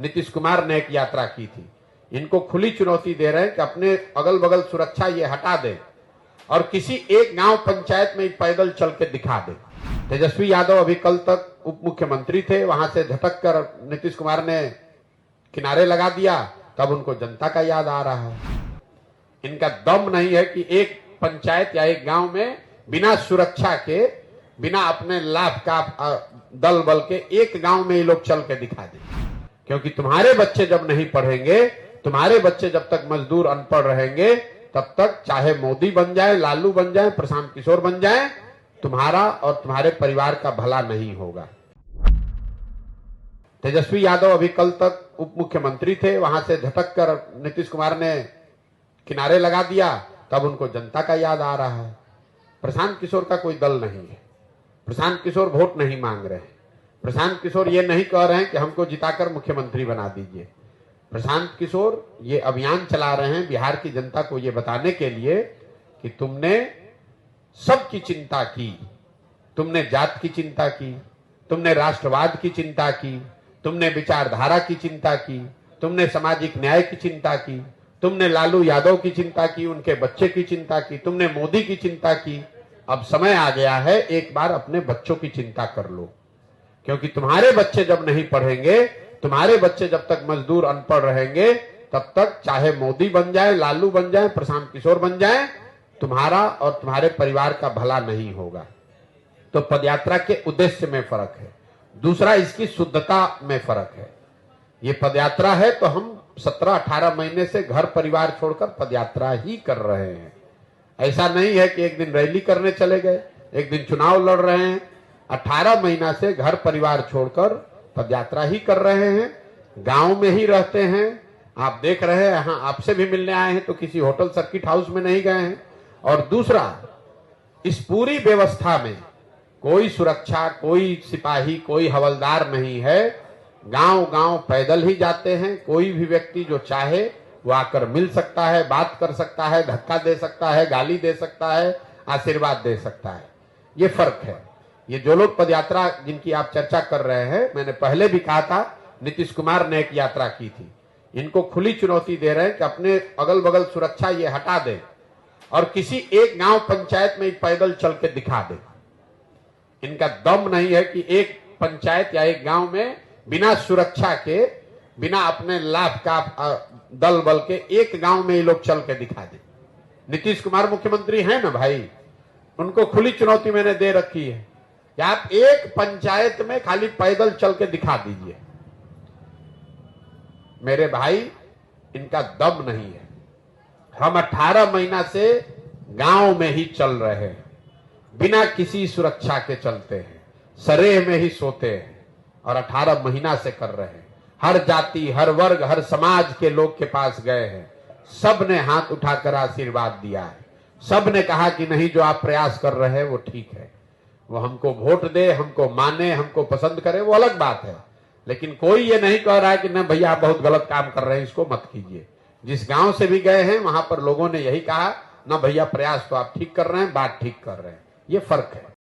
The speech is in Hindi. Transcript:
नीतीश कुमार ने एक यात्रा की थी। इनको खुली चुनौती दे रहे हैं कि अपने अगल बगल सुरक्षा ये हटा दे और किसी एक गांव पंचायत में पैदल चल के दिखा दे। तेजस्वी यादव अभी कल तक उप मुख्यमंत्री थे, वहां से झटक कर नीतीश कुमार ने किनारे लगा दिया, तब उनको जनता का याद आ रहा है। इनका दम नहीं है कि एक पंचायत या एक गांव में बिना सुरक्षा के, बिना अपने लाभ का दल बल के एक गांव में ये लोग चल के दिखा दें। क्योंकि तुम्हारे बच्चे जब नहीं पढ़ेंगे, तुम्हारे बच्चे जब तक मजदूर अनपढ़ रहेंगे, तब तक चाहे मोदी बन जाए, लालू बन जाए, प्रशांत किशोर बन जाए, तुम्हारा और तुम्हारे परिवार का भला नहीं होगा। तेजस्वी यादव अभी कल तक उप मुख्यमंत्री थे, वहां से झटक कर नीतीश कुमार ने किनारे लगा दिया, तब उनको जनता का याद आ रहा है। प्रशांत किशोर का कोई दल नहीं है। प्रशांत किशोर वोट नहीं मांग रहे हैं। प्रशांत किशोर ये नहीं कह रहे हैं कि हमको जिताकर मुख्यमंत्री बना दीजिए। प्रशांत किशोर ये अभियान चला रहे हैं बिहार की जनता को ये बताने के लिए कि तुमने सबकी चिंता की, तुमने जात की चिंता की, तुमने राष्ट्रवाद की चिंता की, तुमने विचारधारा की चिंता की, तुमने सामाजिक न्याय की चिंता की, तुमने लालू यादव की चिंता की, उनके बच्चे की चिंता की, तुमने मोदी की चिंता की। अब समय आ गया है, एक बार अपने बच्चों की चिंता कर लो। क्योंकि तुम्हारे बच्चे जब नहीं पढ़ेंगे, तुम्हारे बच्चे जब तक मजदूर अनपढ़ रहेंगे, तब तक चाहे मोदी बन जाए, लालू बन जाए, प्रशांत किशोर बन जाए, तुम्हारा और तुम्हारे परिवार का भला नहीं होगा। तो पदयात्रा के उद्देश्य में फर्क है। दूसरा, इसकी शुद्धता में फर्क है। ये पदयात्रा है तो हम 17-18 महीने से घर परिवार छोड़कर पदयात्रा ही कर रहे हैं। ऐसा नहीं है कि एक दिन रैली करने चले गए, एक दिन चुनाव लड़ रहे हैं। 18 महीना से घर परिवार छोड़कर पदयात्रा ही कर रहे हैं, गांव में ही रहते हैं। आप देख रहे हैं, यहाँ आपसे भी मिलने आए हैं तो किसी होटल सर्किट हाउस में नहीं गए हैं। और दूसरा, इस पूरी व्यवस्था में कोई सुरक्षा, कोई सिपाही, कोई हवलदार नहीं है। गांव गांव पैदल ही जाते हैं। कोई भी व्यक्ति जो चाहे वो आकर मिल सकता है, बात कर सकता है, धक्का दे सकता है, गाली दे सकता है, आशीर्वाद दे सकता है। ये फर्क है। ये जो लोग पदयात्रा जिनकी आप चर्चा कर रहे हैं, मैंने पहले भी कहा था, नीतीश कुमार ने एक यात्रा की थी। इनको खुली चुनौती दे रहे हैं कि अपने अगल बगल सुरक्षा ये हटा दे और किसी एक गांव पंचायत में पैदल चल के दिखा दे। इनका दम नहीं है कि एक पंचायत या एक गांव में बिना सुरक्षा के, बिना अपने लाभ का दल बल के एक गांव में ये लोग चल के दिखा दे। नीतीश कुमार मुख्यमंत्री हैं ना भाई, उनको खुली चुनौती मैंने दे रखी है कि आप एक पंचायत में खाली पैदल चल के दिखा दीजिए। मेरे भाई, इनका दम नहीं है। हम 18 महीना से गांव में ही चल रहे हैं, बिना किसी सुरक्षा के चलते हैं, सरेह में ही सोते हैं और 18 महीना से कर रहे हैं। हर जाति, हर वर्ग, हर समाज के लोग के पास गए हैं। सब ने हाथ उठाकर आशीर्वाद दिया है। सब ने कहा कि नहीं, जो आप प्रयास कर रहे हैं वो ठीक है। वो हमको वोट दे, हमको माने, हमको पसंद करे, वो अलग बात है। लेकिन कोई ये नहीं कह रहा है कि न भैया आप बहुत गलत काम कर रहे हैं, इसको मत कीजिए। जिस गांव से भी गए हैं वहां पर लोगों ने यही कहा, न भैया प्रयास तो आप ठीक कर रहे हैं, बात ठीक कर रहे हैं। ये फर्क है।